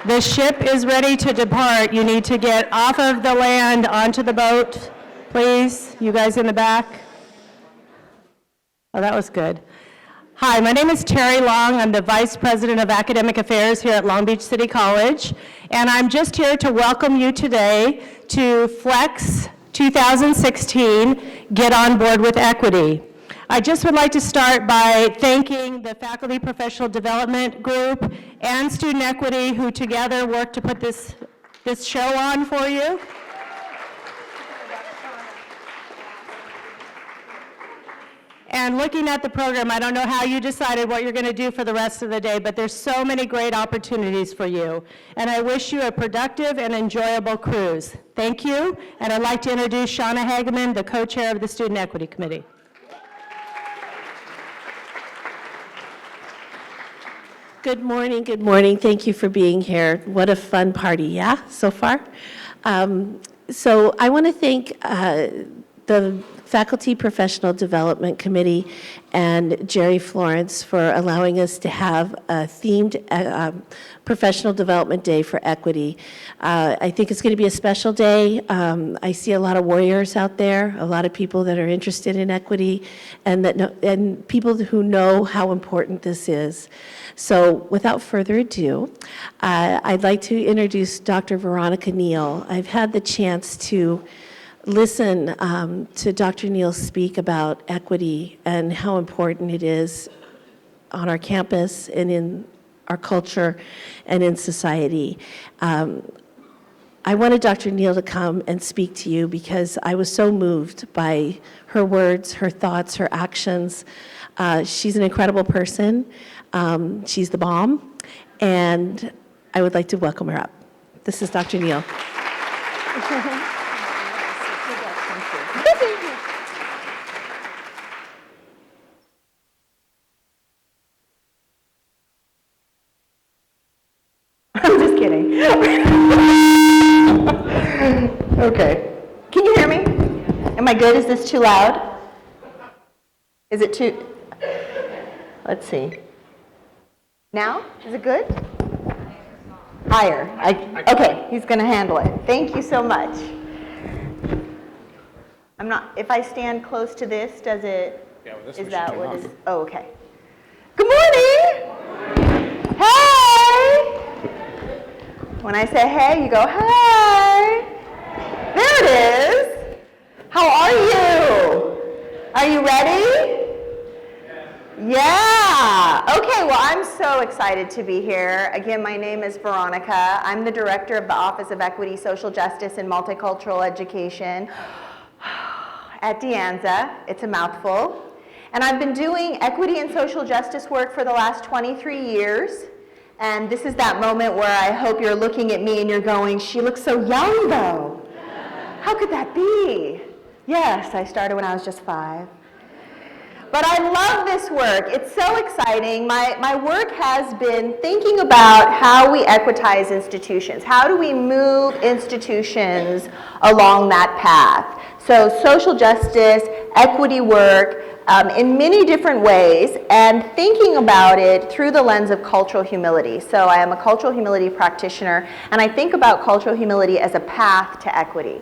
The ship is ready to depart. You need to get off of the land onto the boat, please. You guys in the back. Oh, that was good. Hi, my name is Terry Long. I'm the Vice President of Academic Affairs here at Long Beach City College, and I'm just here to welcome you today to Flex 2016, Get on Board with Equity. I just would like to start by thanking the Faculty Professional Development Group and Student Equity who together worked to put this show on for you. And looking at the program, I don't know how you decided what you're going to do for the rest of the day, but there's so many great opportunities for you. And I wish you a productive and enjoyable cruise. Thank you. And I'd like to introduce Shauna Hageman, the co-chair of the Student Equity Committee. Good morning, good morning. Thank you for being here. What a fun party, yeah, so far? So I want to thank the Faculty Professional Development Committee and Jerry Florence for allowing us to have a themed Professional Development Day for Equity. I think it's going to be a special day. I see a lot of warriors out there, a lot of people that are interested in equity, and people who know how important this is. So without further ado, I'd like to introduce Dr. Veronica Neal. I've had the chance to listen to Dr. Neal speak about equity and how important it is on our campus and in our culture and in society. I wanted Dr. Neal to come and speak to you because I was so moved by her words, her thoughts, her actions. She's an incredible person. She's the bomb, and I would like to welcome her up. This is Dr. Neal. I'm just kidding. Okay. Can you hear me? Am I good? Is this too loud? Is it too? Let's see. Now? Is it good? Higher. Okay, he's going to handle it. Thank you so much. If I stand close to this, does it? Yeah, well, this is one that should what turn is? off. Oh, okay. Good morning. Hey. When I say hey, you go hey. There it is. How are you? Are you ready? Yeah. Okay, well, I'm so excited to be here. Again, my name is Veronica. I'm the director of the Office of Equity, Social Justice, and Multicultural Education at De Anza. It's a mouthful. And I've been doing equity and social justice work for the last 23 years. And this is that moment where I hope you're looking at me and you're going, she looks so young, though. How could that be? Yes, I started when I was just 5. But I love this work. It's so exciting. My work has been thinking about how we equitize institutions. How do we move institutions along that path? So social justice, equity work, in many different ways, and thinking about it through the lens of cultural humility. So I am a cultural humility practitioner, and I think about cultural humility as a path to equity.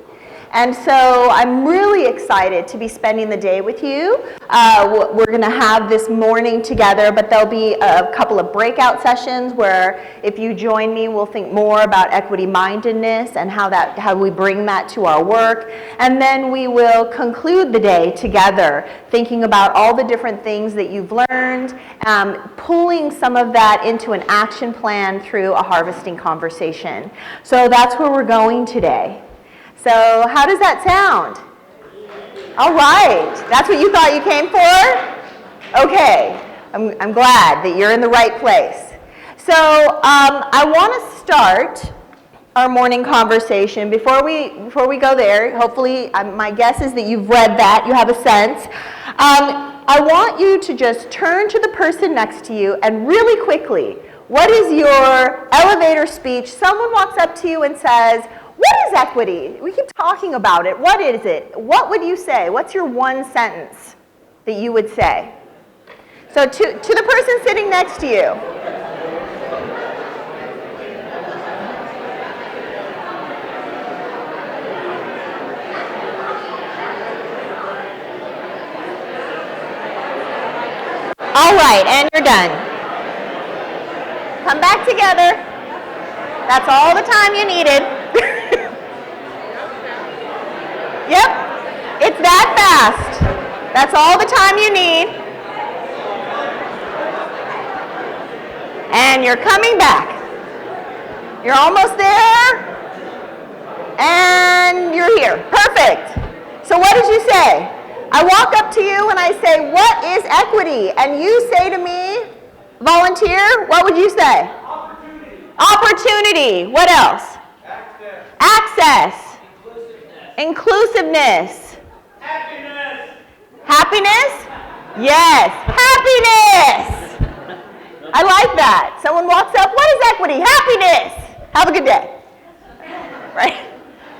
And so I'm really excited to be spending the day with you. We're going to have this morning together, but there'll be a couple of breakout sessions where if you join me, we'll think more about equity mindedness and how we bring that to our work. And then we will conclude the day together, thinking about all the different things that you've learned, pulling some of that into an action plan through a harvesting conversation. So that's where we're going today. So how does that sound? All right, that's what you thought you came for? Okay, I'm glad that you're in the right place. So I want to start our morning conversation. Before we go there, hopefully my guess is that you've read that, you have a sense. I want you to just turn to the person next to you and really quickly, what is your elevator speech? Someone walks up to you and says, what is equity? We keep talking about it. What is it? What would you say? What's your one sentence that you would say? So to the person sitting next to you. All right, and you're done. Come back together. That's all the time you needed. Yep, it's that fast. That's all the time you need. And you're coming back. You're almost there. And you're here. Perfect. So what did you say? I walk up to you and I say, what is equity? And you say to me, volunteer, what would you say? Opportunity. Opportunity. What else? Access. Inclusiveness. Happiness. Happiness? Yes. Happiness. I like that. Someone walks up, what is equity? Happiness. Have a good day. Right?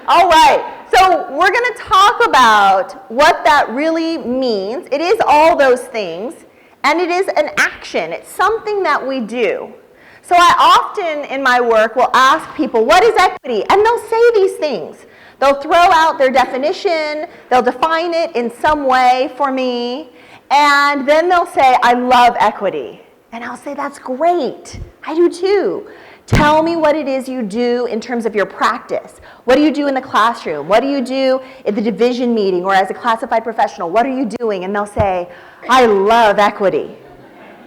All right. So we're going to talk about what that really means. It is all those things, and it is an action. It's something that we do. So I often in my work will ask people, what is equity? And they'll say these things. They'll throw out their definition, they'll define it in some way for me, and then they'll say, I love equity. And I'll say, that's great. I do too. Tell me what it is you do in terms of your practice. What do you do in the classroom? What do you do at the division meeting or as a classified professional? What are you doing? And they'll say, I love equity.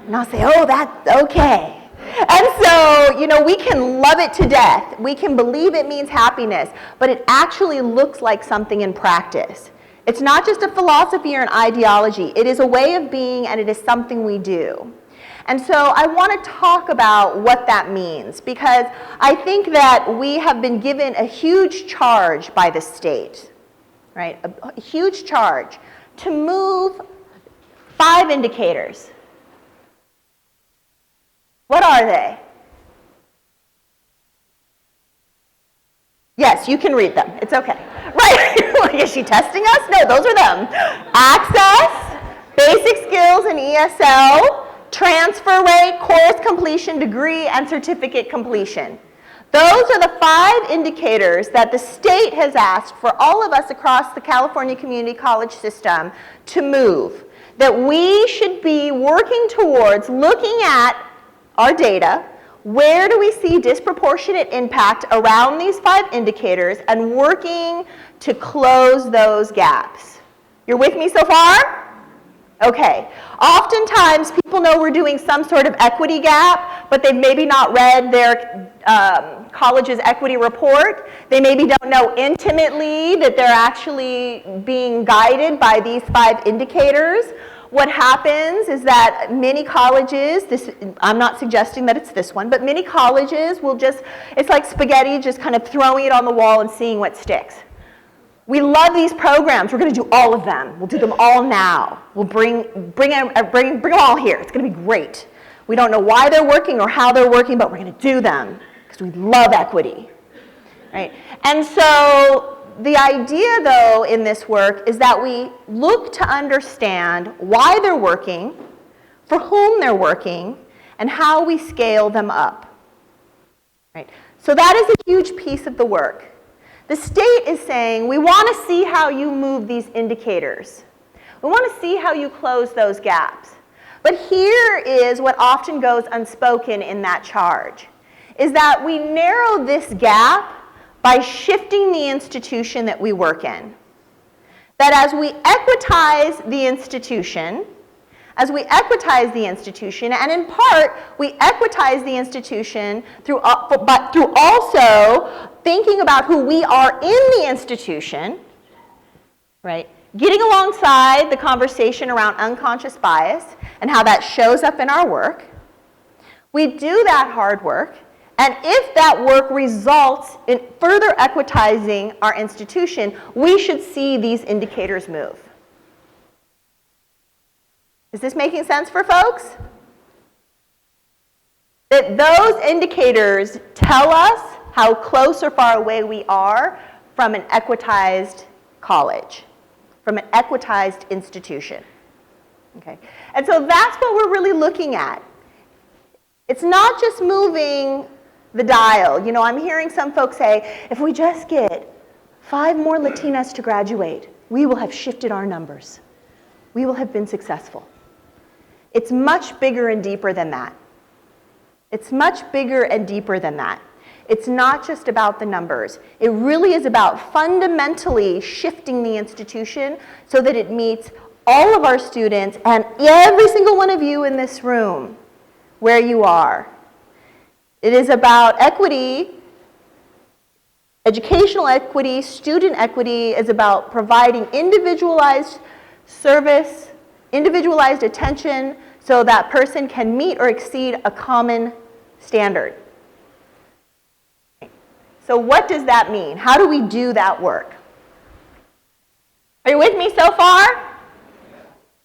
And I'll say, oh, that's okay. And so, you know, we can love it to death. We can believe it means happiness, but it actually looks like something in practice. It's not just a philosophy or an ideology. It is a way of being, and it is something we do. And so I want to talk about what that means, because I think that we have been given a huge charge by the state, right? A huge charge to move 5 indicators. What are they? Yes, you can read them. It's okay. Right. Is she testing us? No, those are them. Access, basic skills in ESL, transfer rate, course completion, degree, and certificate completion. Those are the 5 indicators that the state has asked for all of us across the California Community College system to move. That we should be working towards looking at our data, where do we see disproportionate impact around these 5 indicators, and working to close those gaps. You're with me so far? Okay. Oftentimes, people know we're doing some sort of equity gap, but they've maybe not read their college's equity report. They maybe don't know intimately that they're actually being guided by these 5 indicators. What happens is that many colleges, I'm not suggesting that it's this one, but many colleges will just, it's like spaghetti, just kind of throwing it on the wall and seeing what sticks. We love these programs. We're going to do all of them. We'll do them all now. We'll bring them all here. It's going to be great. We don't know why they're working or how they're working, but we're going to do them because we love equity, right? And so the idea, though, in this work is that we look to understand why they're working, for whom they're working, and how we scale them up, right? So that is a huge piece of the work. The state is saying, we want to see how you move these indicators. We want to see how you close those gaps. But here is what often goes unspoken in that charge, is that we narrow this gap by shifting the institution that we work in. That as we equitize the institution, and in part, we equitize the institution through also thinking about who we are in the institution, right? Getting alongside the conversation around unconscious bias and how that shows up in our work. We do that hard work, and if that work results in further equitizing our institution, we should see these indicators move. Is this making sense for folks? That those indicators tell us how close or far away we are from an equitized college, from an equitized institution. Okay? And so that's what we're really looking at. It's not just moving the dial. You know, I'm hearing some folks say, if we just get 5 more Latinas to graduate, we will have shifted our numbers. We will have been successful. It's much bigger and deeper than that. It's much bigger and deeper than that. It's not just about the numbers. It really is about fundamentally shifting the institution so that it meets all of our students and every single one of you in this room where you are. It is about equity, educational equity, student equity is about providing individualized service, individualized attention so that person can meet or exceed a common standard. So what does that mean? How do we do that work? Are you with me so far?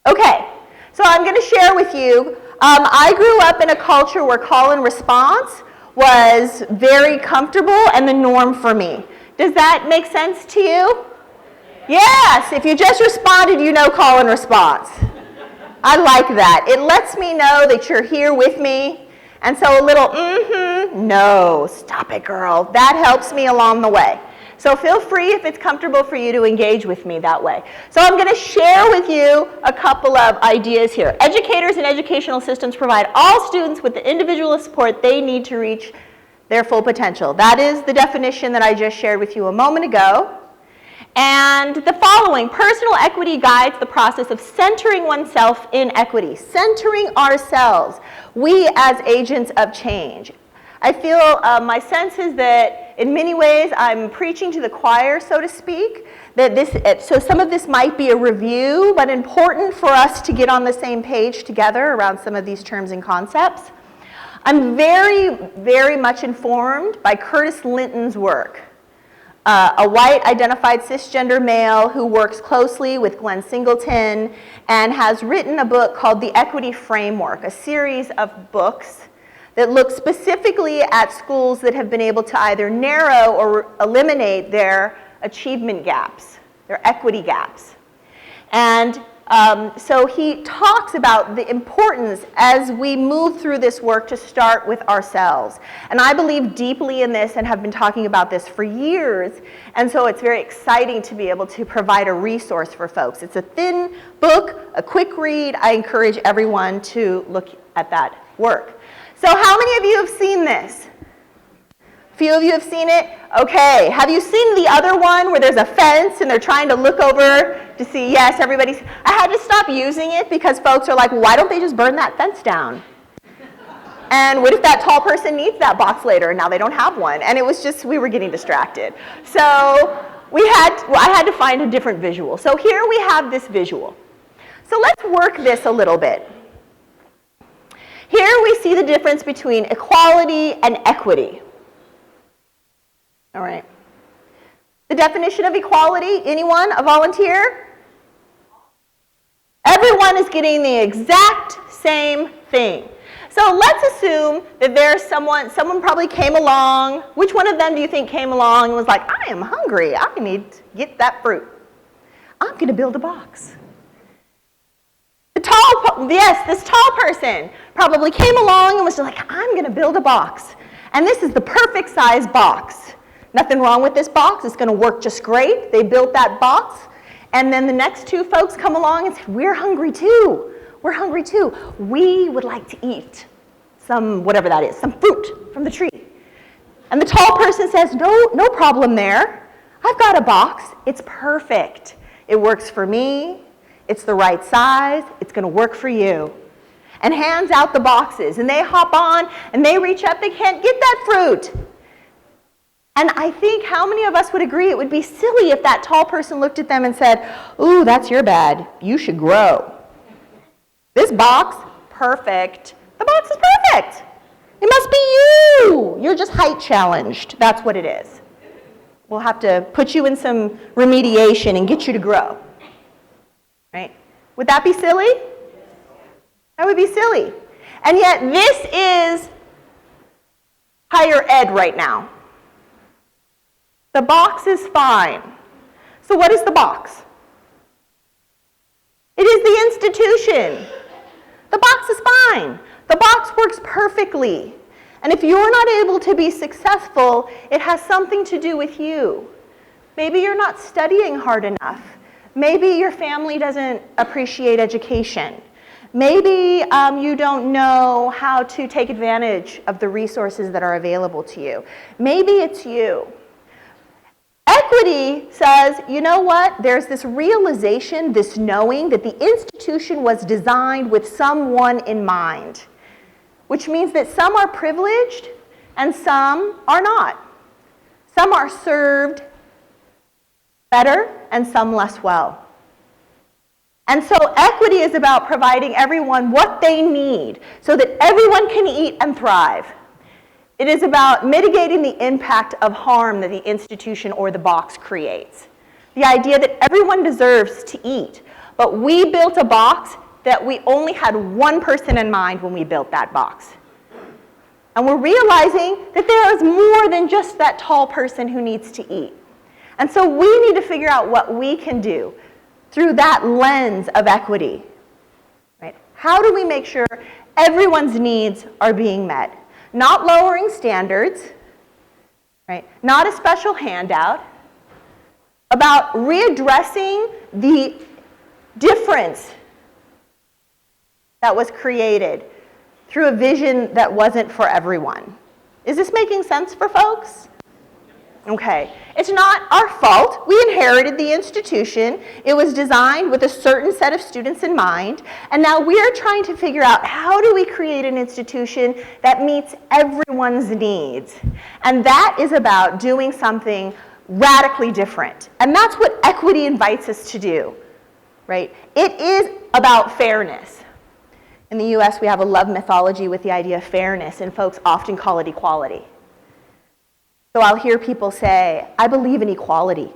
Okay, so I'm going to share with you, I grew up in a culture where call and response was very comfortable and the norm for me. Does that make sense to you? Yes, if you just responded, you know call and response. I like that. It lets me know that you're here with me. And so a little, no, stop it, girl. That helps me along the way. So feel free, if it's comfortable for you, to engage with me that way. So I'm going to share with you a couple of ideas here. Educators and educational systems provide all students with the individual support they need to reach their full potential. That is the definition that I just shared with you a moment ago. And the following, personal equity guides the process of centering oneself in equity, centering ourselves, we as agents of change. I feel my sense is that in many ways I'm preaching to the choir, so to speak, that so some of this might be a review, but important for us to get on the same page together around some of these terms and concepts. I'm very, very much informed by Curtis Linton's work. A white identified cisgender male who works closely with Glenn Singleton and has written a book called The Equity Framework, a series of books that look specifically at schools that have been able to either narrow or eliminate their achievement gaps, their equity gaps. And so he talks about the importance as we move through this work to start with ourselves. And I believe deeply in this and have been talking about this for years. And so it's very exciting to be able to provide a resource for folks. It's a thin book, a quick read. I encourage everyone to look at that work. So how many of you have seen this? A few of you have seen it? Okay. Have you seen the other one where there's a fence and they're trying to look over to see, yes, everybody's... I had to stop using it because folks are like, why don't they just burn that fence down? And what if that tall person needs that box later and now they don't have one? And it was just, we were getting distracted. So I had to find a different visual. So here we have this visual. So let's work this a little bit. Here we see the difference between equality and equity. All right. The definition of equality, anyone? A volunteer? Everyone is getting the exact same thing. So let's assume that there's someone probably came along. Which one of them do you think came along and was like, I am hungry. I need to get that fruit. I'm going to build a box. This tall person probably came along and was like, I'm going to build a box. And this is the perfect size box. Nothing wrong with this box. It's going to work just great. They built that box. And then the next two folks come along and say, we're hungry too. We're hungry too. We would like to eat some, whatever that is, some fruit from the tree. And the tall person says, no problem there. I've got a box. It's perfect. It works for me. It's the right size. It's going to work for you. And hands out the boxes. And they hop on and they reach up. They can't get that fruit. And I think how many of us would agree it would be silly if that tall person looked at them and said, ooh, that's your bad. You should grow. This box, perfect. The box is perfect. It must be you. You're just height challenged. That's what it is. We'll have to put you in some remediation and get you to grow. Right? Would that be silly? That would be silly. And yet this is higher ed right now. The box is fine. So what is the box? It is the institution. The box is fine. The box works perfectly. And if you're not able to be successful, it has something to do with you. Maybe you're not studying hard enough. Maybe your family doesn't appreciate education. Maybe you don't know how to take advantage of the resources that are available to you. Maybe it's you. Equity says, you know what? There's this realization, this knowing that the institution was designed with someone in mind, which means that some are privileged and some are not. Some are served better and some less well. And so equity is about providing everyone what they need so that everyone can eat and thrive. It is about mitigating the impact of harm that the institution or the box creates. The idea that everyone deserves to eat, but we built a box that we only had one person in mind when we built that box. And we're realizing that there is more than just that tall person who needs to eat. And so we need to figure out what we can do through that lens of equity. Right? How do we make sure everyone's needs are being met? Not lowering standards, right? Not a special handout, about readdressing the difference that was created through a vision that wasn't for everyone. Is this making sense for folks? Okay. It's not our fault. We inherited the institution. It was designed with a certain set of students in mind. And now we are trying to figure out how do we create an institution that meets everyone's needs. And that is about doing something radically different. And that's what equity invites us to do, right? It is about fairness. In the US, we have a love mythology with the idea of fairness, and folks often call it equality. So I'll hear people say, I believe in equality,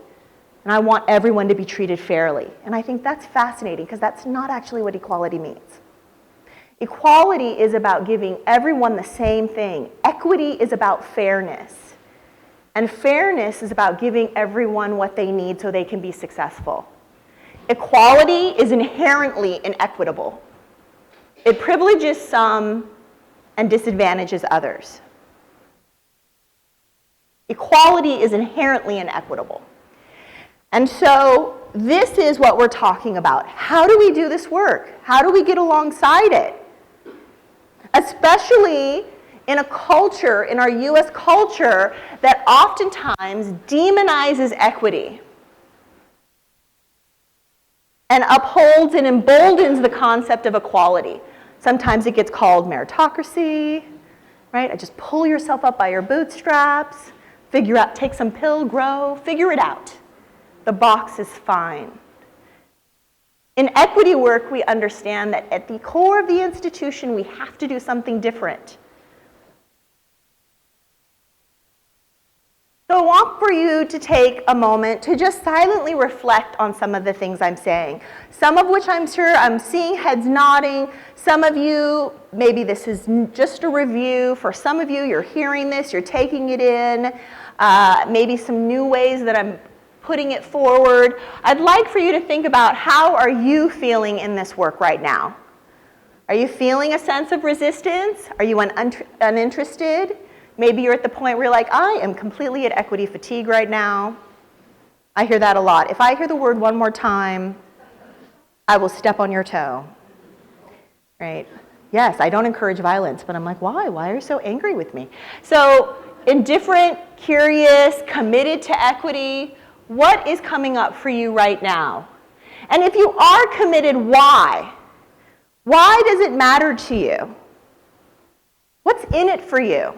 and I want everyone to be treated fairly. And I think that's fascinating, because that's not actually what equality means. Equality is about giving everyone the same thing. Equity is about fairness. And fairness is about giving everyone what they need so they can be successful. Equality is inherently inequitable. It privileges some and disadvantages others. Equality is inherently inequitable. And so this is what we're talking about. How do we do this work? How do we get alongside it? Especially in a culture, in our US culture, that oftentimes demonizes equity and upholds and emboldens the concept of equality. Sometimes it gets called meritocracy, right? I just pull yourself up by your bootstraps. Figure out, take some pill, grow, figure it out. The box is fine. In equity work, we understand that at the core of the institution, we have to do something different. So I want for you to take a moment to just silently reflect on some of the things I'm saying. Some of which I'm sure I'm seeing heads nodding. Some of you, maybe this is just a review. For some of you, you're hearing this, you're taking it in. Maybe some new ways that I'm putting it forward. I'd like for you to think about how are you feeling in this work right now? Are you feeling a sense of resistance? Are you uninterested? Maybe you're at the point where you're like, I am completely at equity fatigue right now. I hear that a lot. If I hear the word one more time, I will step on your toe. Right? Yes, I don't encourage violence, but I'm like, why? Why are you so angry with me? So, indifferent, curious, committed to equity, what is coming up for you right now? And if you are committed, why? Why does it matter to you? What's in it for you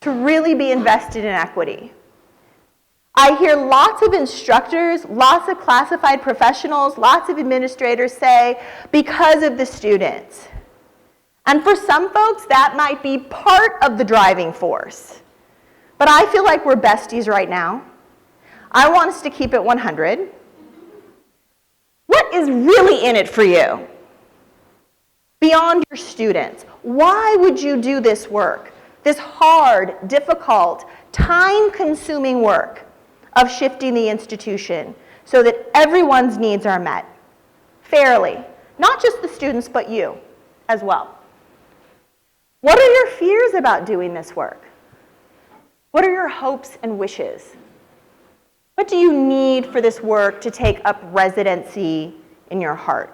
to really be invested in equity? I hear lots of instructors, lots of classified professionals, lots of administrators say, because of the students. And for some folks, that might be part of the driving force. But I feel like we're besties right now. I want us to keep it 100. What is really in it for you? Beyond your students, why would you do this work? This hard, difficult, time-consuming work of shifting the institution so that everyone's needs are met fairly. Not just the students, but you as well. What are your fears about doing this work? What are your hopes and wishes? What do you need for this work to take up residency in your heart?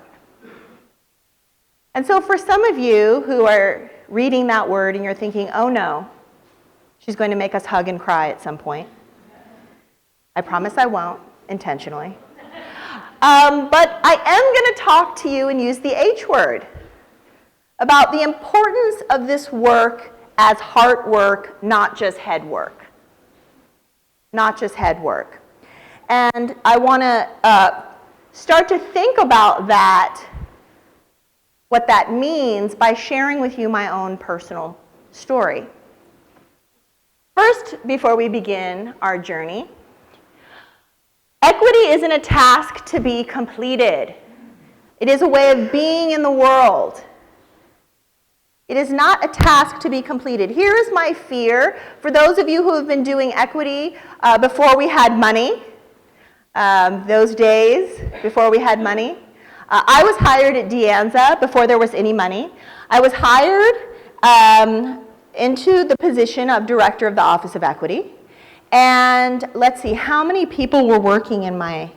And so for some of you who are reading that word and you're thinking, oh no, she's going to make us hug and cry at some point. I promise I won't, intentionally. But I am going to talk to you and use the H word about the importance of this work as heart work, not just head work. Not just head work. And I want to start to think about that, what that means, by sharing with you my own personal story. First, before we begin our journey, equity isn't a task to be completed. It is a way of being in the world. It is not a task to be completed. Here is my fear for those of you who have been doing equity before we had money, those days before we had money. I was hired at De Anza before there was any money. I was hired into the position of Director of the Office of Equity. And let's see, how many people were working in my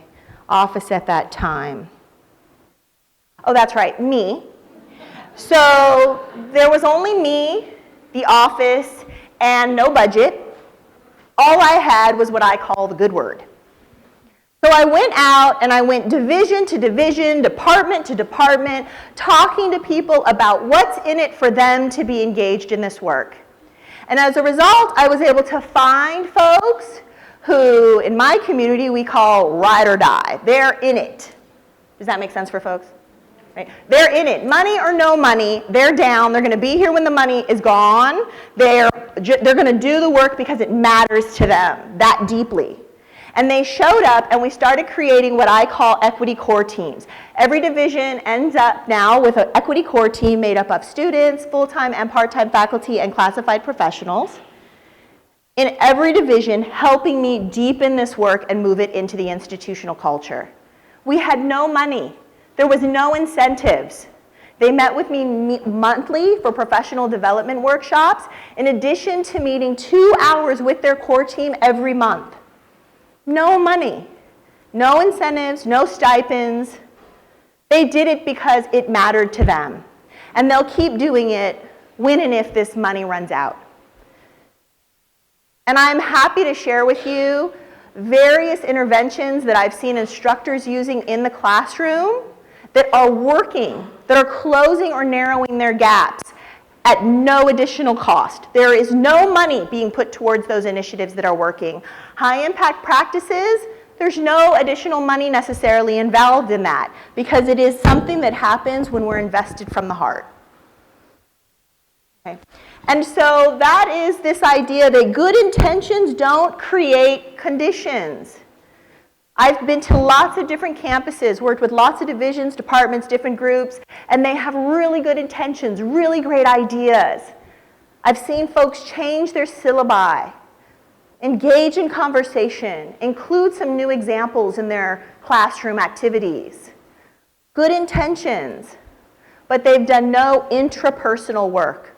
office at that time? Oh, that's right, me. So there was only me, the office, and no budget. All I had was what I call the good word. So I went out and I went division to division, department to department, talking to people about what's in it for them to be engaged in this work. And as a result, I was able to find folks who, in my community, we call ride or die. They're in it. Does that make sense for folks? Right? They're in it. Money or no money, they're down. They're going to be here when the money is gone. They're going to do the work because it matters to them that deeply. And they showed up, and we started creating what I call equity core teams. Every division ends up now with an equity core team made up of students, full-time and part-time faculty, and classified professionals. In every division, helping me deepen this work and move it into the institutional culture. We had no money. There was no incentives. They met with me monthly for professional development workshops, in addition to meeting 2 hours with their core team every month. No money, no incentives, no stipends. They did it because it mattered to them. And they'll keep doing it when and if this money runs out. And I'm happy to share with you various interventions that I've seen instructors using in the classroom that are working, that are closing or narrowing their gaps at no additional cost. There is no money being put towards those initiatives that are working. High impact practices, there's no additional money necessarily involved in that, because it is something that happens when we're invested from the heart. Okay. And so that is this idea that good intentions don't create conditions. I've been to lots of different campuses, worked with lots of divisions, departments, different groups, and they have really good intentions, really great ideas. I've seen folks change their syllabi, engage in conversation, include some new examples in their classroom activities. Good intentions, but they've done no intrapersonal work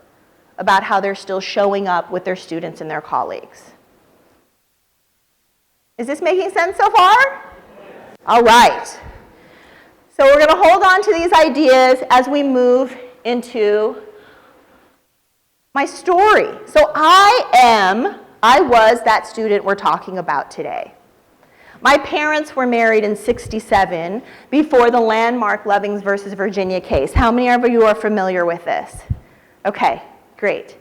about how they're still showing up with their students and their colleagues. Is this making sense so far? All right. So we're going to hold on to these ideas as we move into my story. So I was that student we're talking about today. My parents were married in '67 before the landmark Lovings versus Virginia case. How many of you are familiar with this? Okay, great.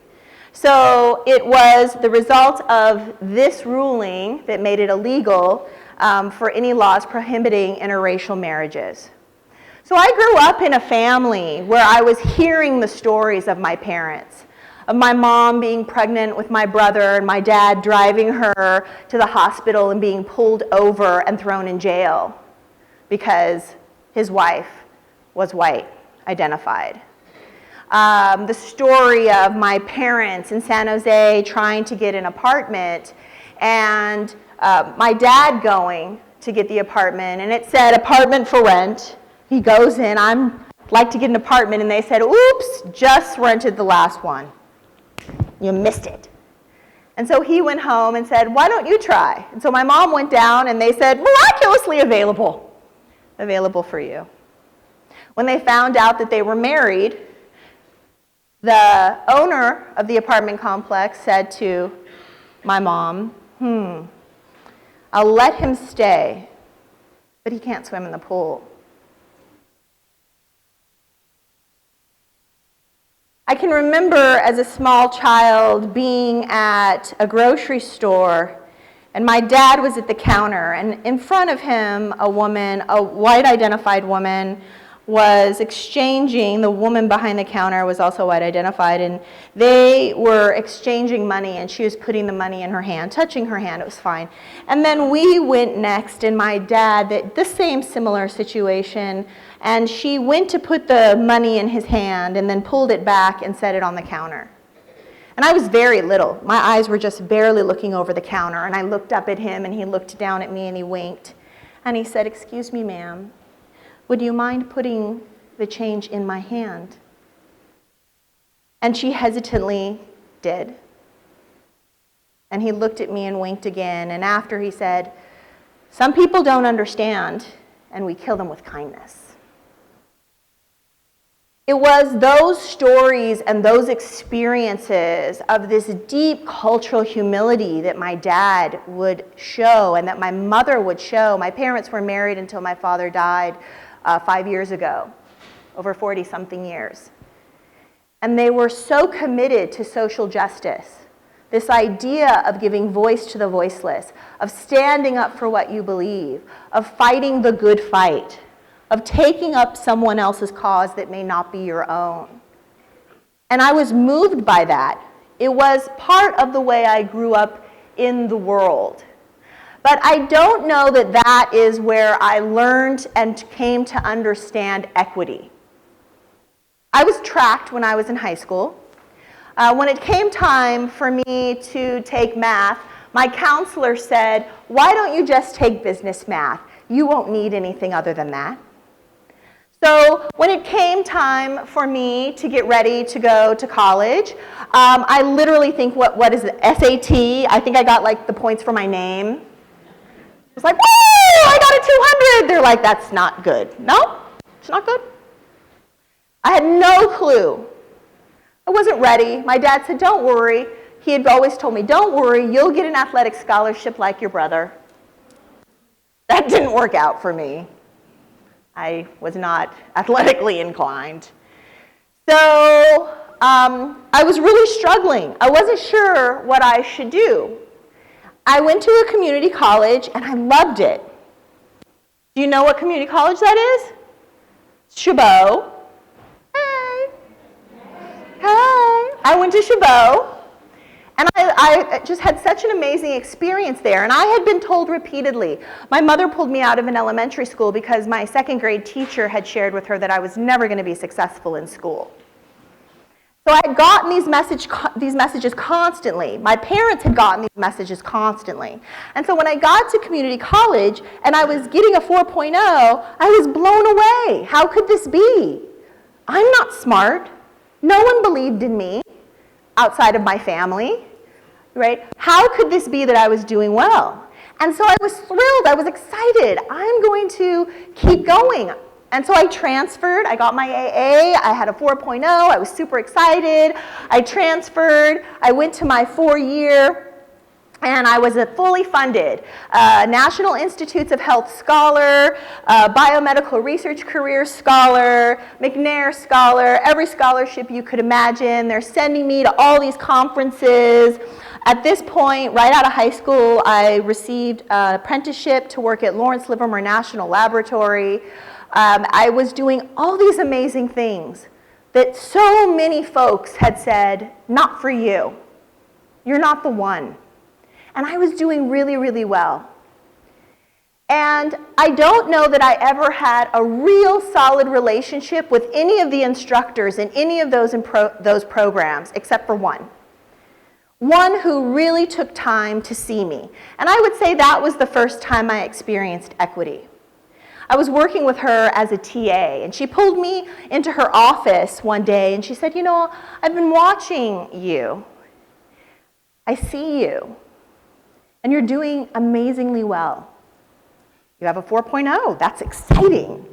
So it was the result of this ruling that made it illegal for any laws prohibiting interracial marriages. So I grew up in a family where I was hearing the stories of my parents, of my mom being pregnant with my brother and my dad driving her to the hospital and being pulled over and thrown in jail because his wife was white, identified. The story of my parents in San Jose trying to get an apartment, and my dad going to get the apartment, and it said apartment for rent. He goes in, I'd like to get an apartment, and they said, oops, just rented the last one. You missed it. And so he went home and said, why don't you try? And so my mom went down, and they said, miraculously available for you. When they found out that they were married, the owner of the apartment complex said to my mom, I'll let him stay, but he can't swim in the pool. I can remember as a small child being at a grocery store, and my dad was at the counter, and in front of him, a woman, a white identified woman, was exchanging. The woman behind the counter was also white identified, and they were exchanging money, and she was putting the money in her hand, touching her hand. It was fine. And then we went next, and my dad, the same similar situation, and she went to put the money in his hand and then pulled it back and set it on the counter. And I was very little. My eyes were just barely looking over the counter, and I looked up at him, and he looked down at me, and he winked. And he said, "Excuse me, ma'am, would you mind putting the change in my hand?" And she hesitantly did. And he looked at me and winked again, and after he said, "Some people don't understand, and we kill them with kindness." It was those stories and those experiences of this deep cultural humility that my dad would show and that my mother would show. My parents were married until my father died 5 years ago, over 40-something years. And they were so committed to social justice, this idea of giving voice to the voiceless, of standing up for what you believe, of fighting the good fight, of taking up someone else's cause that may not be your own. And I was moved by that. It was part of the way I grew up in the world. But I don't know that that is where I learned and came to understand equity. I was tracked when I was in high school. When it came time for me to take math, my counselor said, "Why don't you just take business math? You won't need anything other than that." So when it came time for me to get ready to go to college, I literally think, what is it, SAT? I think I got like the points for my name. It was like, woo, I got a 200. They're like, that's not good. No, it's not good. I had no clue. I wasn't ready. My dad said, don't worry. He had always told me, don't worry, you'll get an athletic scholarship like your brother. That didn't work out for me. I was not athletically inclined. So I was really struggling. I wasn't sure what I should do. I went to a community college and I loved it. Do you know what community college that is? Chabot. Hey. Hi. I went to Chabot. And I just had such an amazing experience there. And I had been told repeatedly, my mother pulled me out of an elementary school because my second grade teacher had shared with her that I was never going to be successful in school. So I had gotten these messages constantly. My parents had gotten these messages constantly. And so when I got to community college and I was getting a 4.0, I was blown away. How could this be? I'm not smart. No one believed in me outside of my family, right? How could this be that I was doing well? And so I was thrilled. I was excited. I'm going to keep going. And so I transferred. I got my AA. I had a 4.0. I was super excited. I transferred. I went to my 4-year, and I was a fully funded National Institutes of Health Scholar, Biomedical Research Career Scholar, McNair Scholar, every scholarship you could imagine. They're sending me to all these conferences. At this point, right out of high school, I received an apprenticeship to work at Lawrence Livermore National Laboratory. I was doing all these amazing things that so many folks had said, not for you. You're not the one. And I was doing really, really well. And I don't know that I ever had a real solid relationship with any of the instructors in any of those programs, except for one. One who really took time to see me. And I would say that was the first time I experienced equity. I was working with her as a TA, and she pulled me into her office one day, and she said, you know, I've been watching you. I see you. And you're doing amazingly well. You have a 4.0. That's exciting.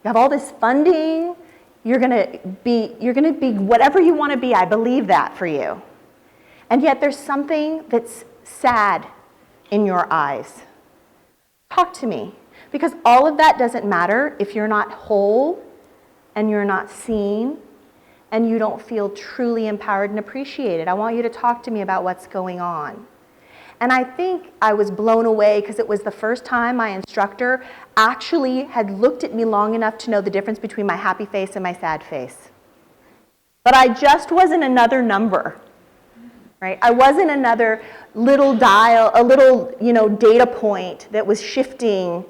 You have all this funding. You're going to be whatever you want to be. I believe that for you. And yet there's something that's sad in your eyes. Talk to me. Because all of that doesn't matter if you're not whole and you're not seen and you don't feel truly empowered and appreciated. I want you to talk to me about what's going on. And I think I was blown away because it was the first time my instructor actually had looked at me long enough to know the difference between my happy face and my sad face. But I just wasn't another number, right? I wasn't another little dial, a little, data point that was shifting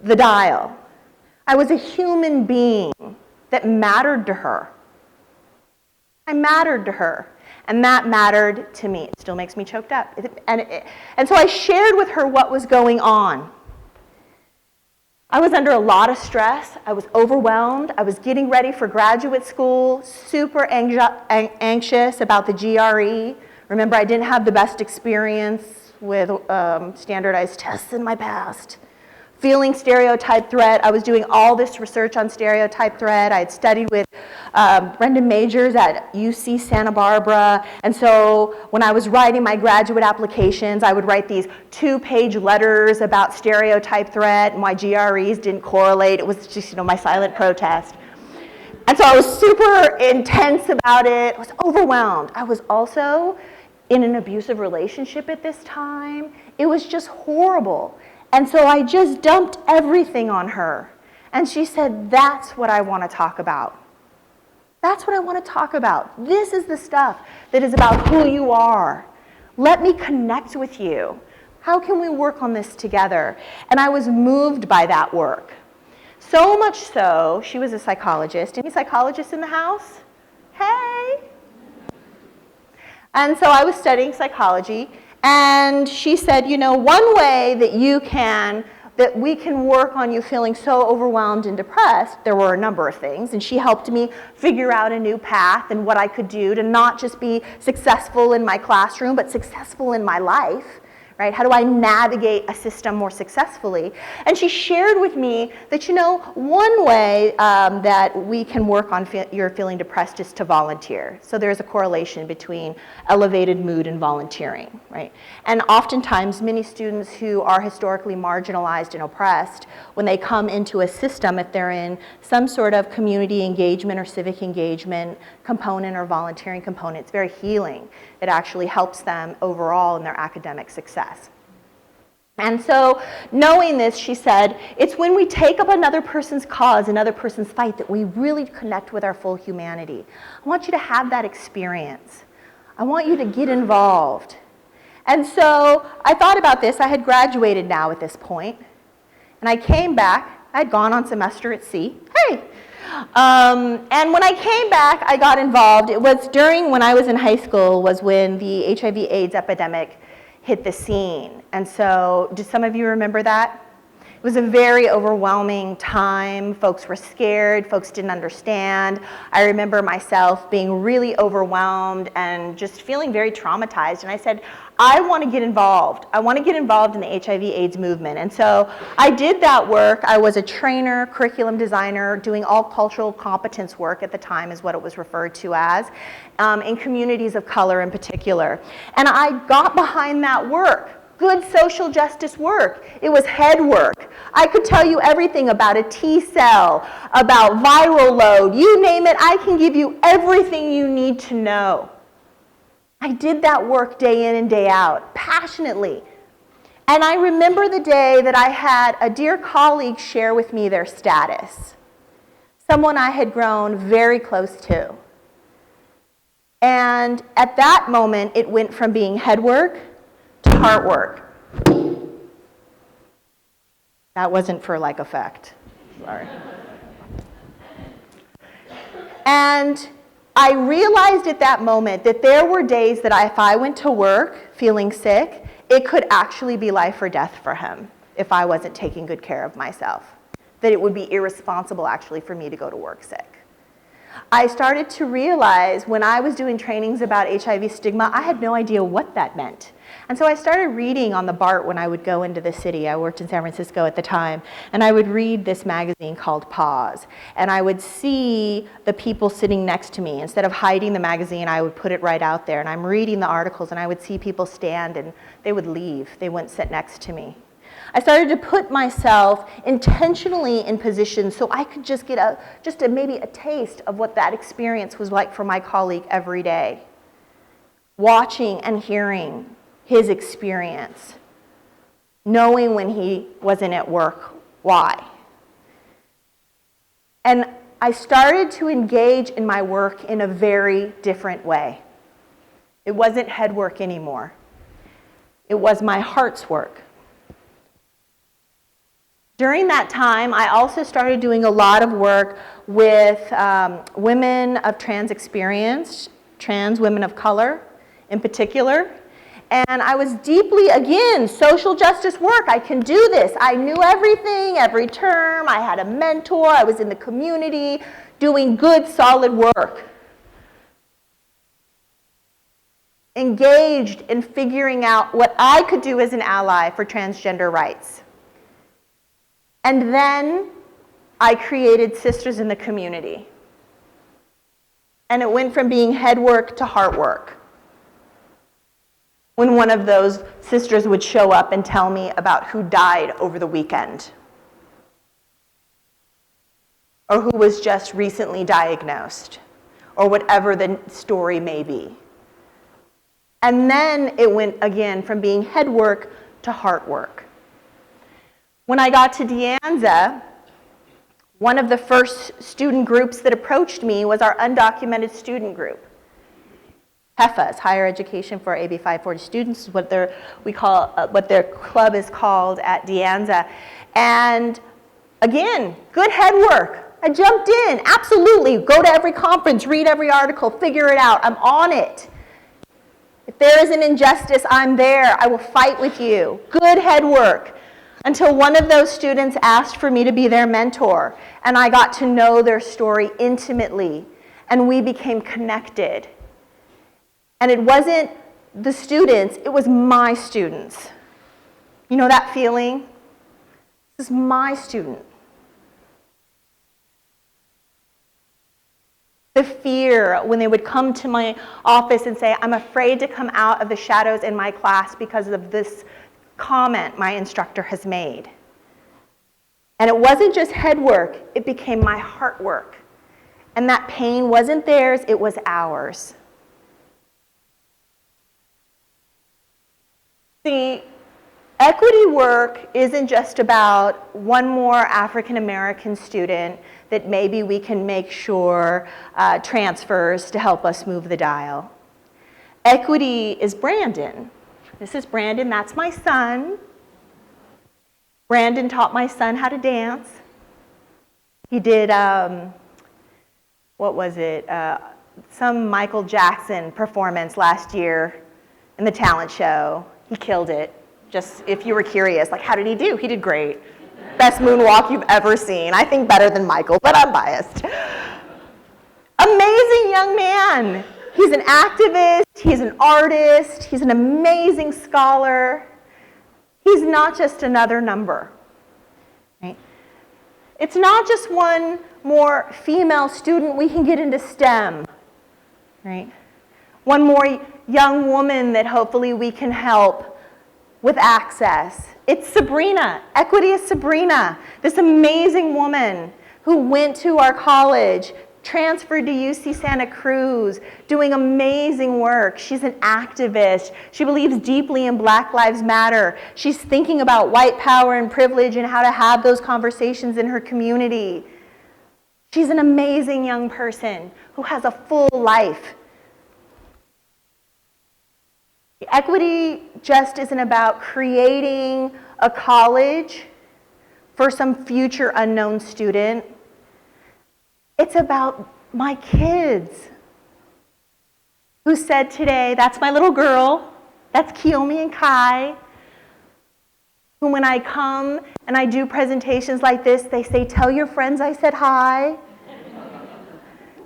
the dial. I was a human being that mattered to her. I mattered to her, and that mattered to me. It still makes me choked up. And so I shared with her what was going on. I was under a lot of stress. I was overwhelmed. I was getting ready for graduate school, super anxious about the GRE. Remember, I didn't have the best experience with standardized tests in my past. Feeling stereotype threat. I was doing all this research on stereotype threat. I had studied with Brendan Majors at UC Santa Barbara. And so when I was writing my graduate applications, I would write these 2-page letters about stereotype threat and why GREs didn't correlate. It was just, my silent protest. And so I was super intense about it. I was overwhelmed. I was also in an abusive relationship at this time. It was just horrible. And so I just dumped everything on her. And she said, that's what I want to talk about. That's what I want to talk about. This is the stuff that is about who you are. Let me connect with you. How can we work on this together? And I was moved by that work. So much so, she was a psychologist. Any psychologists in the house? Hey! And so I was studying psychology. And she said, one way that we can work on you feeling so overwhelmed and depressed, there were a number of things, and she helped me figure out a new path and what I could do to not just be successful in my classroom, but successful in my life, right? How do I navigate a system more successfully? And she shared with me that, one way that we can work on you're feeling depressed is to volunteer. So there's a correlation between elevated mood and volunteering, right? And oftentimes, many students who are historically marginalized and oppressed, when they come into a system, if they're in some sort of community engagement or civic engagement component or volunteering component, it's very healing. It actually helps them overall in their academic success. And so, knowing this, she said, it's when we take up another person's cause, another person's fight, that we really connect with our full humanity. I want you to have that experience. I want you to get involved. And so, I thought about this. I had graduated now at this point. And I came back. I had gone on semester at sea. Hey! And when I came back, I got involved. It was during when I was in high school was when the HIV/AIDS epidemic hit the scene. And so, do some of you remember that? It was a very overwhelming time. Folks were scared. Folks didn't understand. I remember myself being really overwhelmed and just feeling very traumatized. And I said, I want to get involved. I want to get involved in the HIV/AIDS movement. And so I did that work. I was a trainer, curriculum designer, doing all cultural competence work at the time is what it was referred to as, in communities of color in particular. And I got behind that work. Good social justice work. It was head work. I could tell you everything about a T cell, about viral load, you name it, I can give you everything you need to know. I did that work day in and day out, passionately. And I remember the day that I had a dear colleague share with me their status, someone I had grown very close to. And at that moment, it went from being head work to heart work. That wasn't for effect. Sorry. And I realized at that moment that there were days that if I went to work feeling sick, it could actually be life or death for him if I wasn't taking good care of myself. That it would be irresponsible actually for me to go to work sick. I started to realize when I was doing trainings about HIV stigma, I had no idea what that meant. And so I started reading on the BART when I would go into the city. I worked in San Francisco at the time, and I would read this magazine called Pause. And I would see the people sitting next to me. Instead of hiding the magazine, I would put it right out there. And I'm reading the articles, and I would see people stand, and they would leave. They wouldn't sit next to me. I started to put myself intentionally in positions so I could just get maybe a taste of what that experience was like for my colleague every day. Watching and hearing his experience, knowing when he wasn't at work, why. And I started to engage in my work in a very different way. It wasn't head work anymore. It was my heart's work. During that time, I also started doing a lot of work with women of trans experience, trans women of color in particular. And I was deeply, again, social justice work. I can do this. I knew everything, every term. I had a mentor. I was in the community doing good, solid work. Engaged in figuring out what I could do as an ally for transgender rights. And then I created Sisters in the Community. And it went from being head work to heart work. When one of those sisters would show up and tell me about who died over the weekend, or who was just recently diagnosed, or whatever the story may be. And then it went again from being head work to heart work. When I got to De Anza, one of the first student groups that approached me was our undocumented student group. HEFAs, Higher Education for AB 540 Students, is what their club is called at De Anza. And again, good head work. I jumped in, absolutely. Go to every conference, read every article, figure it out. I'm on it. If there is an injustice, I'm there. I will fight with you. Good head work. Until one of those students asked for me to be their mentor, and I got to know their story intimately, and we became connected. And it wasn't the students, it was my students. You know that feeling? This is my student. The fear when they would come to my office and say, I'm afraid to come out of the shadows in my class because of this comment my instructor has made. And it wasn't just head work, it became my heart work. And that pain wasn't theirs, it was ours. The equity work isn't just about one more African American student that maybe we can make sure transfers to help us move the dial. Equity is Brandon. This is Brandon, that's my son. Brandon taught my son how to dance. He did, some Michael Jackson performance last year in the talent show. He killed it. Just if you were curious, like, how did he do? He did great. Best moonwalk you've ever seen. I think better than Michael, but I'm biased. Amazing young man. He's an activist, he's an artist, he's an amazing scholar. He's not just another number, right? It's not just one more female student we can get into STEM, right? One more young woman that hopefully we can help with access. It's Sabrina. Equity is Sabrina, this amazing woman who went to our college, transferred to UC Santa Cruz, doing amazing work. She's an activist. She believes deeply in Black Lives Matter. She's thinking about white power and privilege and how to have those conversations in her community. She's an amazing young person who has a full life. Equity just isn't about creating a college for some future unknown student. It's about my kids who said today, that's my little girl, that's Kiyomi and Kai, who when I come and I do presentations like this, they say, tell your friends I said hi.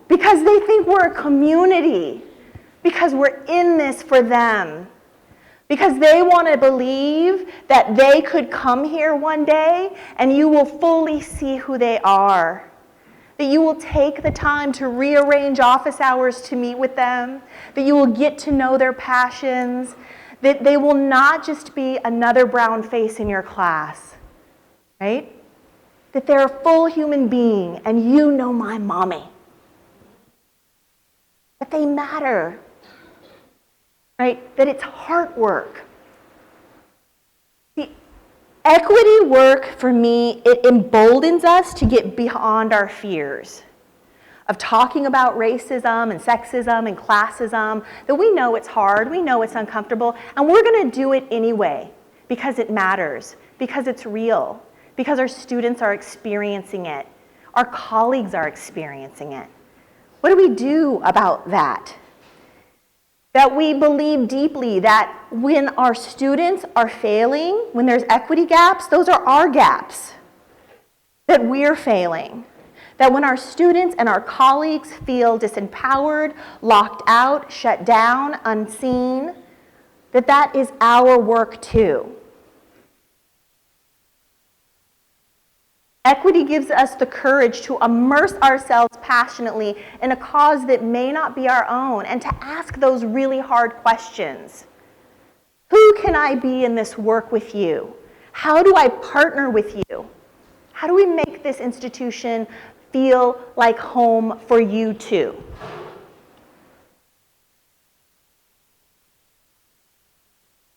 because they think we're a community, because we're in this for them, because they want to believe that they could come here one day and you will fully see who they are, that you will take the time to rearrange office hours to meet with them, that you will get to know their passions, that they will not just be another brown face in your class, right? That they're a full human being and you know my mommy. That they matter, right? That it's heart work. The equity work, for me, it emboldens us to get beyond our fears of talking about racism and sexism and classism, that we know it's hard, we know it's uncomfortable, and we're going to do it anyway because it matters, because it's real, because our students are experiencing it, our colleagues are experiencing it. What do we do about that? That we believe deeply that when our students are failing, when there's equity gaps, those are our gaps, that we're failing. That when our students and our colleagues feel disempowered, locked out, shut down, unseen, that is our work too. Equity gives us the courage to immerse ourselves passionately in a cause that may not be our own and to ask those really hard questions. Who can I be in this work with you? How do I partner with you? How do we make this institution feel like home for you too?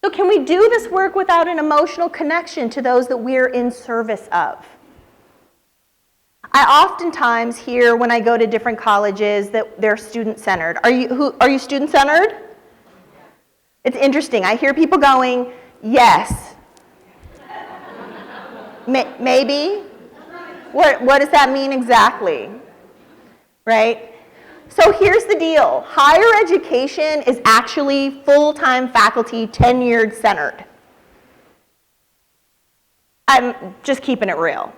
So can we do this work without an emotional connection to those that we're in service of? I oftentimes hear when I go to different colleges that they're student-centered. Are you student-centered? It's interesting. I hear people going, yes. Maybe? What does that mean exactly? Right? So here's the deal. Higher education is actually full-time faculty, tenured centered. I'm just keeping it real.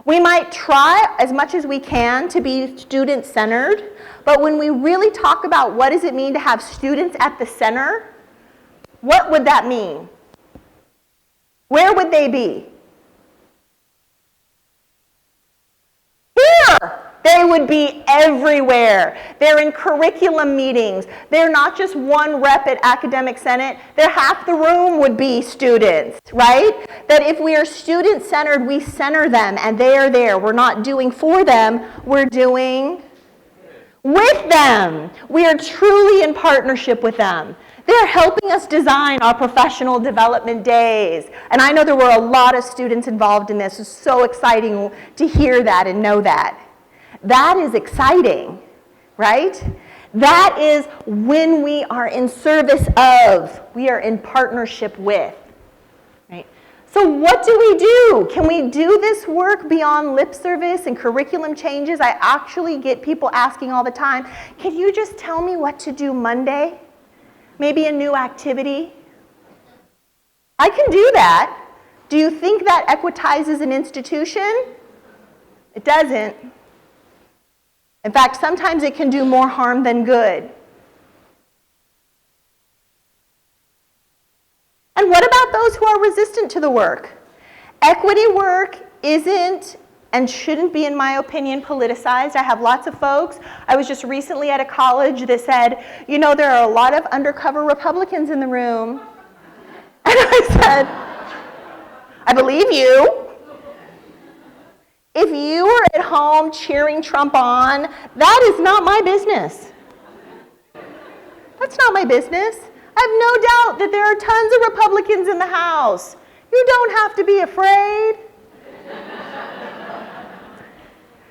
We might try as much as we can to be student-centered, but when we really talk about what does it mean to have students at the center, what would that mean? Where would they be? Here! They would be everywhere. They're in curriculum meetings. They're not just one rep at Academic Senate. Half the room would be students, right? That if we are student-centered, we center them and they are there. We're not doing for them, we're doing with them. We are truly in partnership with them. They're helping us design our professional development days. And I know there were a lot of students involved in this. It's so exciting to hear that and know that. That is exciting, right? That is when we are in service of, we are in partnership with, right? So what do we do? Can we do this work beyond lip service and curriculum changes? I actually get people asking all the time, can you just tell me what to do Monday? Maybe a new activity? I can do that. Do you think that equitizes an institution? It doesn't. In fact, sometimes it can do more harm than good. And what about those who are resistant to the work? Equity work isn't and shouldn't be, in my opinion, politicized. I have lots of folks. I was just recently at a college that said, you know, there are a lot of undercover Republicans in the room. And I said, I believe you. If you are at home cheering Trump on, that is not my business. That's not my business. I have no doubt that there are tons of Republicans in the House. You don't have to be afraid.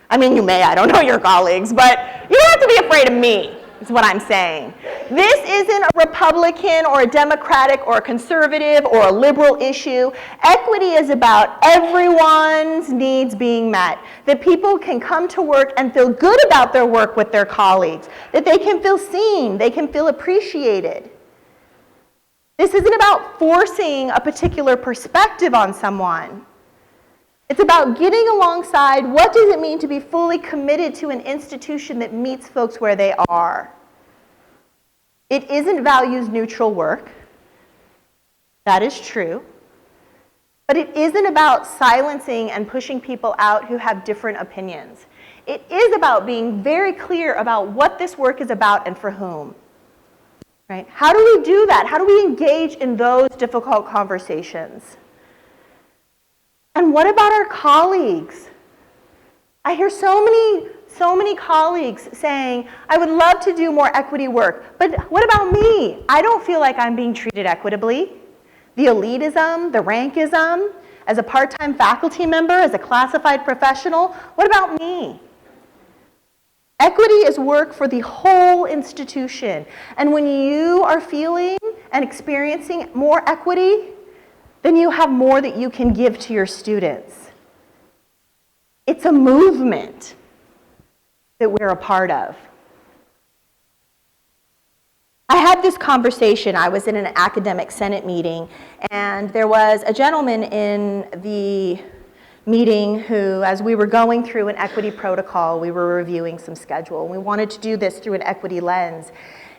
I mean, you may, I don't know your colleagues, but you don't have to be afraid of me, is what I'm saying. This isn't a Republican or a Democratic or a conservative or a liberal issue. Equity is about everyone's needs being met, that people can come to work and feel good about their work with their colleagues, that they can feel seen, they can feel appreciated. This isn't about forcing a particular perspective on someone. It's about getting alongside what does it mean to be fully committed to an institution that meets folks where they are. It isn't values neutral work. That is true. But it isn't about silencing and pushing people out who have different opinions. It is about being very clear about what this work is about and for whom. Right? How do we do that? How do we engage in those difficult conversations? And what about our colleagues? I hear so many colleagues saying, I would love to do more equity work, but what about me? I don't feel like I'm being treated equitably. The elitism, the rankism, as a part-time faculty member, as a classified professional, what about me? Equity is work for the whole institution. And when you are feeling and experiencing more equity, then you have more that you can give to your students. It's a movement that we're a part of. I had this conversation. I was in an academic senate meeting, and there was a gentleman in the meeting who, as we were going through an equity protocol, we were reviewing some schedule, and we wanted to do this through an equity lens,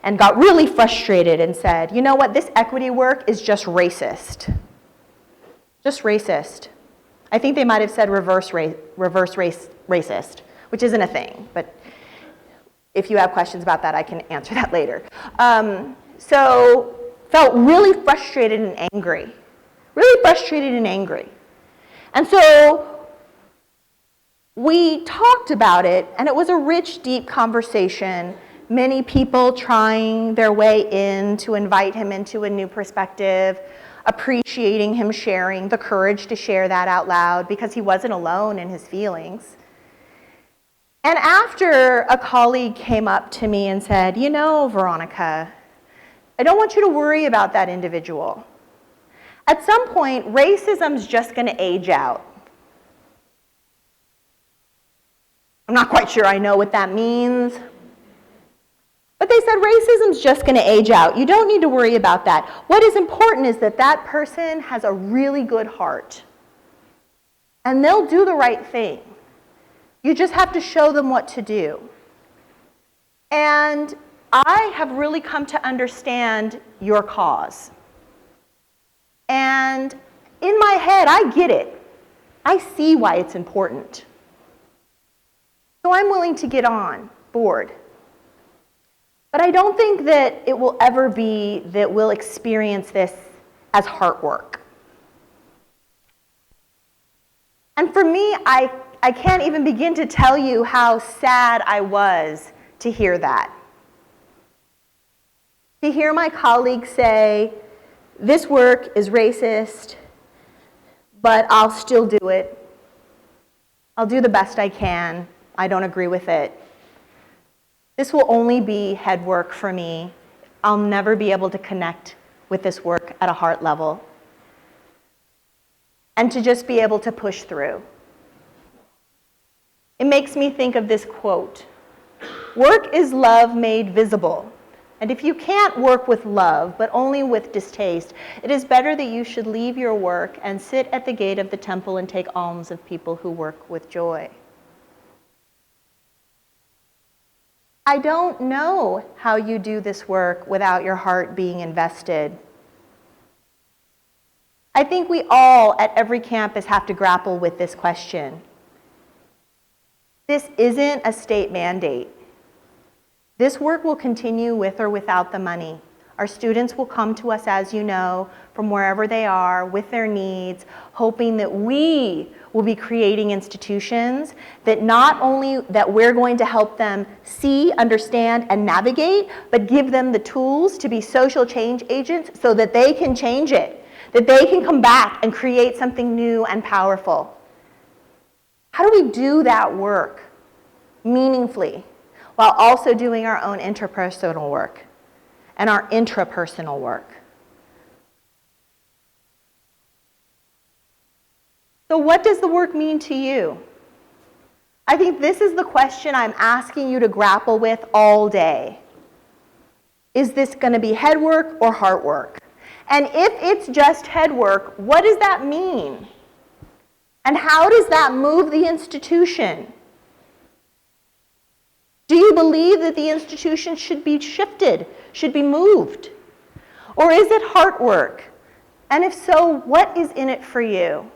and got really frustrated and said, you know what, this equity work is just racist. Just racist. I think they might have said reverse racist, which isn't a thing, but if you have questions about that, I can answer that later. So felt really frustrated and angry. Really frustrated and angry. And so we talked about it, and it was a rich, deep conversation. Many people trying their way in to invite him into a new perspective, appreciating him sharing, the courage to share that out loud because he wasn't alone in his feelings. And after a colleague came up to me and said, you know, Veronica, I don't want you to worry about that individual. At some point, racism's just going to age out. I'm not quite sure I know what that means. But they said racism's just going to age out. You don't need to worry about that. What is important is that that person has a really good heart. And they'll do the right thing. You just have to show them what to do. And I have really come to understand your cause. And in my head, I get it. I see why it's important. So I'm willing to get on board. But I don't think that it will ever be that we'll experience this as heart work. And for me, I can't even begin to tell you how sad I was to hear that. To hear my colleagues say, this work is racist, but I'll still do it. I'll do the best I can. I don't agree with it. This will only be head work for me. I'll never be able to connect with this work at a heart level. And to just be able to push through. It makes me think of this quote. Work is love made visible. And if you can't work with love, but only with distaste, it is better that you should leave your work and sit at the gate of the temple and take alms of people who work with joy. I don't know how you do this work without your heart being invested. I think we all at every campus have to grapple with this question. This isn't a state mandate. This work will continue with or without the money. Our students will come to us, as you know, from wherever they are with their needs, hoping that we will be creating institutions that not only that we're going to help them see, understand, and navigate, but give them the tools to be social change agents so that they can change it, that they can come back and create something new and powerful. How do we do that work meaningfully while also doing our own interpersonal work and our intrapersonal work? So what does the work mean to you? I think this is the question I'm asking you to grapple with all day. Is this going to be head work or heart work? And if it's just head work, what does that mean? And how does that move the institution? Do you believe that the institution should be shifted, should be moved? Or is it heart work? And if so, what is in it for you?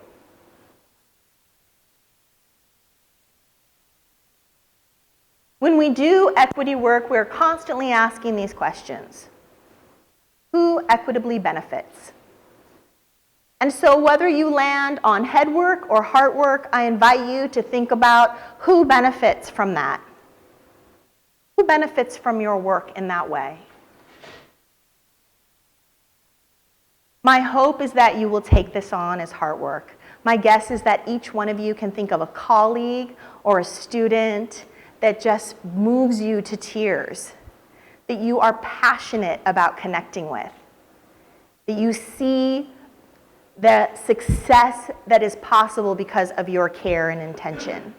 When we do equity work, we're constantly asking these questions. Who equitably benefits? And so whether you land on head work or heart work, I invite you to think about who benefits from that. Who benefits from your work in that way? My hope is that you will take this on as heart work. My guess is that each one of you can think of a colleague or a student that just moves you to tears, that you are passionate about connecting with, that you see the success that is possible because of your care and intention.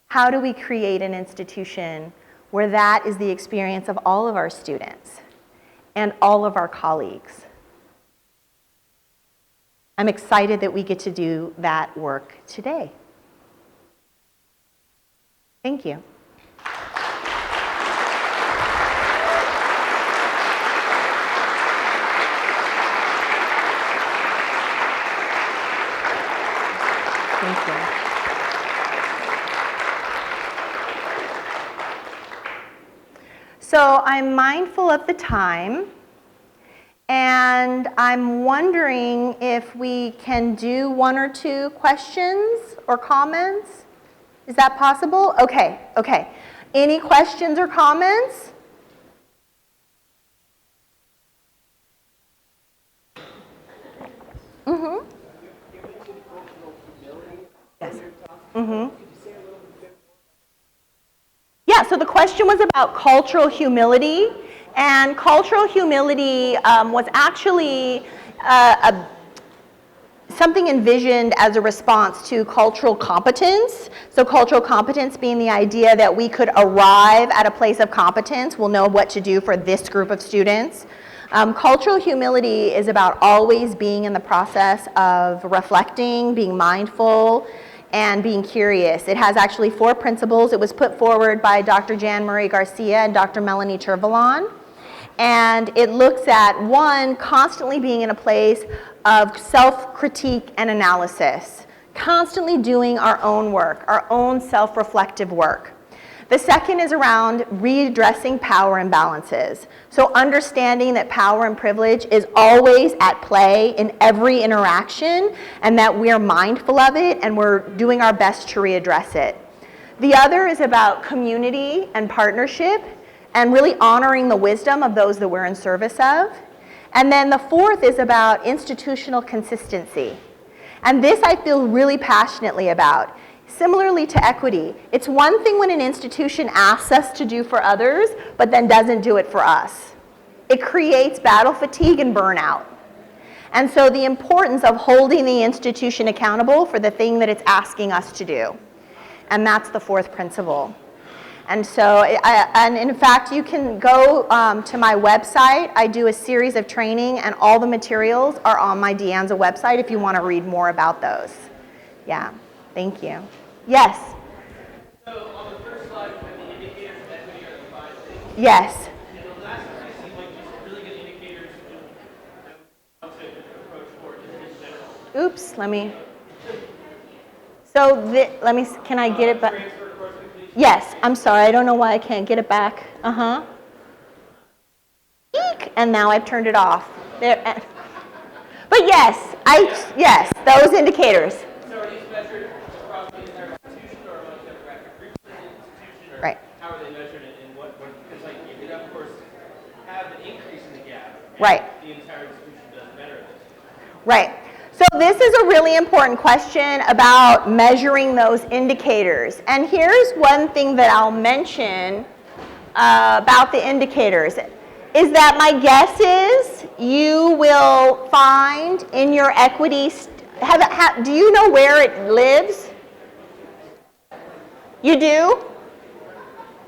How do we create an institution where that is the experience of all of our students and all of our colleagues? I'm excited that we get to do that work today. Thank you. Thank you. So I'm mindful of the time, and I'm wondering if we can do one or two questions or comments. Is that possible? Okay, okay. Any questions or comments? Mm-hmm. Yes. Mm-hmm. Yeah, so the question was about cultural humility, and cultural humility was actually something envisioned as a response to cultural competence. So cultural competence being the idea that we could arrive at a place of competence, we'll know what to do for this group of students. Cultural humility is about always being in the process of reflecting, being mindful, and being curious. It has actually 4 principles. It was put forward by Dr. Jan Marie Garcia and Dr. Melanie Turvalon. And it looks at, 1, constantly being in a place of self-critique and analysis, constantly doing our own work, our own self-reflective work. The second is around readdressing power imbalances. So understanding that power and privilege is always at play in every interaction, and that we're mindful of it and we're doing our best to readdress it. The other is about community and partnership and really honoring the wisdom of those that we're in service of. And then the fourth is about institutional consistency. And this I feel really passionately about. Similarly to equity, it's one thing when an institution asks us to do for others, but then doesn't do it for us. It creates battle fatigue and burnout. And so the importance of holding the institution accountable for the thing that it's asking us to do. And that's the fourth principle. And so, and in fact, you can go to my website. I do a series of training, and all the materials are on my De Anza website if you want to read more about those. Yeah, thank you. Yes? So on the first slide, when the indicators of equity are the 5 things. Yes. In the last one, it seemed like just really good indicators of how to approach forward in general. Oops, let me. So, let me, can I get it back? Transfer across quickly. Yes, I'm sorry, I don't know why I can't get it back. Uh-huh. Eek, and now I've turned it off. There. But yes, yes, those indicators. So are these measured across the entire institution or among demographic groups in the institution? Or Right. how are they measured and what, because like you could of course have an increase in the gap. And Right. the entire institution does better at this. Right. So this is a really important question about measuring those indicators. And here's one thing that I'll mention about the indicators, is that my guess is you will find in your equity, do you know where it lives? You do?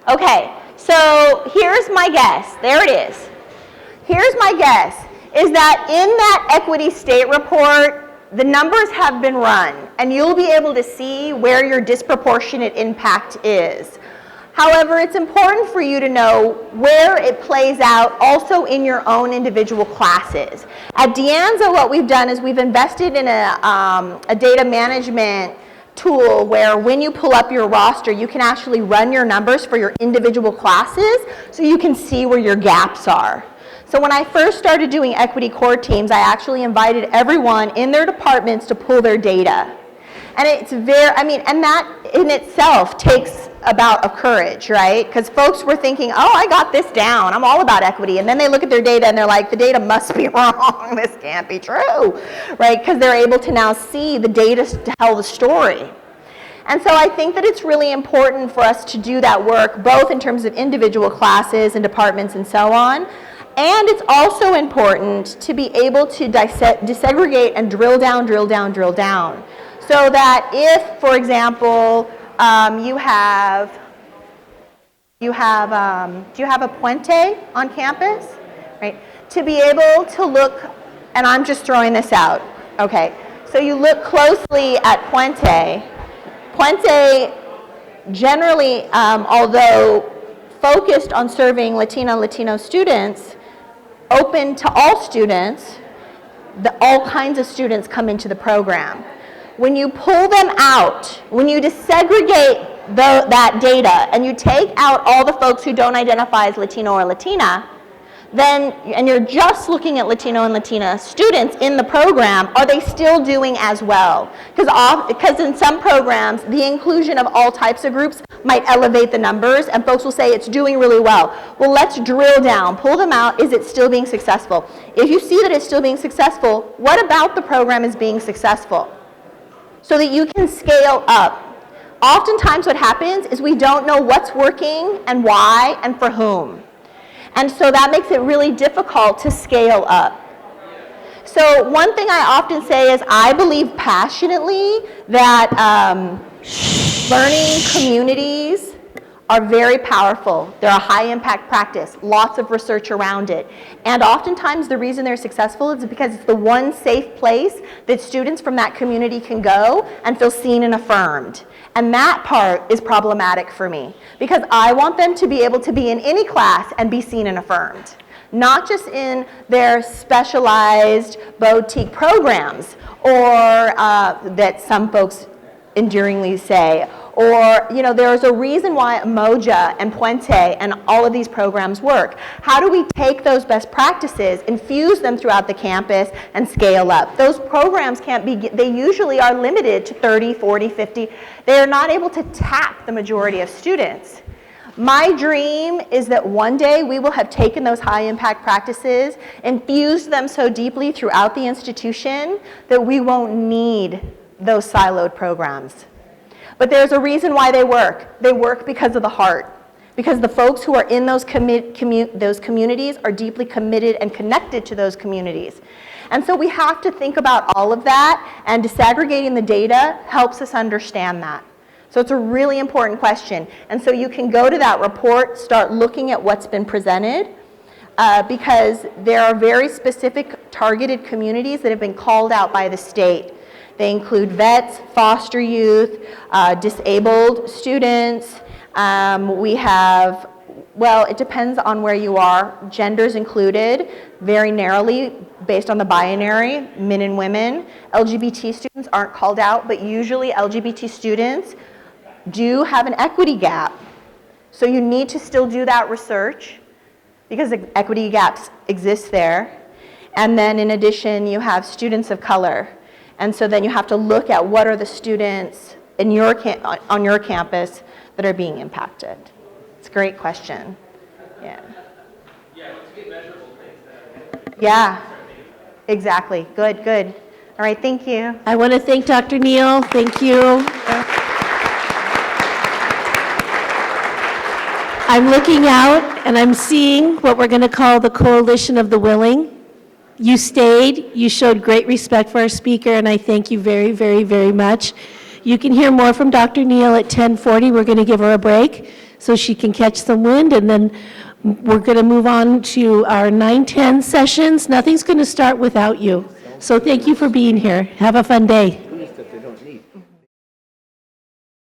Okay, so here's my guess. There it is. Here's my guess, is that in that equity state report, the numbers have been run, and you'll be able to see where your disproportionate impact is. However, it's important for you to know where it plays out also in your own individual classes. At De Anza, what we've done is we've invested in a data management tool where when you pull up your roster, you can actually run your numbers for your individual classes so you can see where your gaps are. So when I first started doing equity core teams, I actually invited everyone in their departments to pull their data. And it's and that in itself takes about a courage, right? Because folks were thinking, oh, I got this down, I'm all about equity. And then they look at their data and they're like, the data must be wrong, this can't be true, right? Because they're able to now see the data to tell the story. And so I think that it's really important for us to do that work, both in terms of individual classes and departments and so on. And it's also important to be able to desegregate and drill down. So that if, for example, do you have a Puente on campus? Right? To be able to look, and I'm just throwing this out, okay. So you look closely at Puente. Puente generally, although focused on serving Latino students, open to all students, all kinds of students come into the program. When you pull them out, when you desegregate that data and you take out all the folks who don't identify as Latino or Latina, and you're just looking at Latino and Latina students in the program, are they still doing as well? Because in some programs, the inclusion of all types of groups might elevate the numbers, and folks will say it's doing really well. Well, let's drill down, pull them out. Is it still being successful? If you see that it's still being successful, what about the program is being successful? So that you can scale up. Oftentimes what happens is we don't know what's working and why and for whom. And so that makes it really difficult to scale up. So one thing I often say is I believe passionately that learning communities are very powerful. They're a high impact practice, lots of research around it. And oftentimes the reason they're successful is because it's the one safe place that students from that community can go and feel seen and affirmed. And that part is problematic for me because I want them to be able to be in any class and be seen and affirmed. Not just in their specialized boutique programs or that some folks enduringly say, or, there's a reason why Moja and Puente and all of these programs work. How do we take those best practices, infuse them throughout the campus, and scale up? Those programs they usually are limited to 30, 40, 50. They are not able to tap the majority of students. My dream is that one day we will have taken those high impact practices, infused them so deeply throughout the institution that we won't need those siloed programs. But there's a reason why they work. They work because of the heart. Because the folks who are in those communities are deeply committed and connected to those communities. And so we have to think about all of that, and disaggregating the data helps us understand that. So it's a really important question. And so you can go to that report, start looking at what's been presented, because there are very specific targeted communities that have been called out by the state. They include vets, foster youth, disabled students. We have, well, it depends on where you are. Genders included, very narrowly based on the binary, men and women. LGBT students aren't called out, but usually LGBT students do have an equity gap. So you need to still do that research because the equity gaps exist there. And then in addition, you have students of color. And so then you have to look at what are the students on your campus that are being impacted. It's a great question. Yeah. Yeah, let's get measurable things. Yeah, exactly. Good. All right, thank you. I want to thank Dr. Neal. Thank you. I'm looking out and I'm seeing what we're going to call the Coalition of the Willing. You stayed, you showed great respect for our speaker, and I thank you very, very, very much. You can hear more from Dr. Neal at 10:40. We're going to give her a break so she can catch some wind, and then we're going to move on to our 9:10 sessions. Nothing's going to start without you. So thank you for being here. Have a fun day.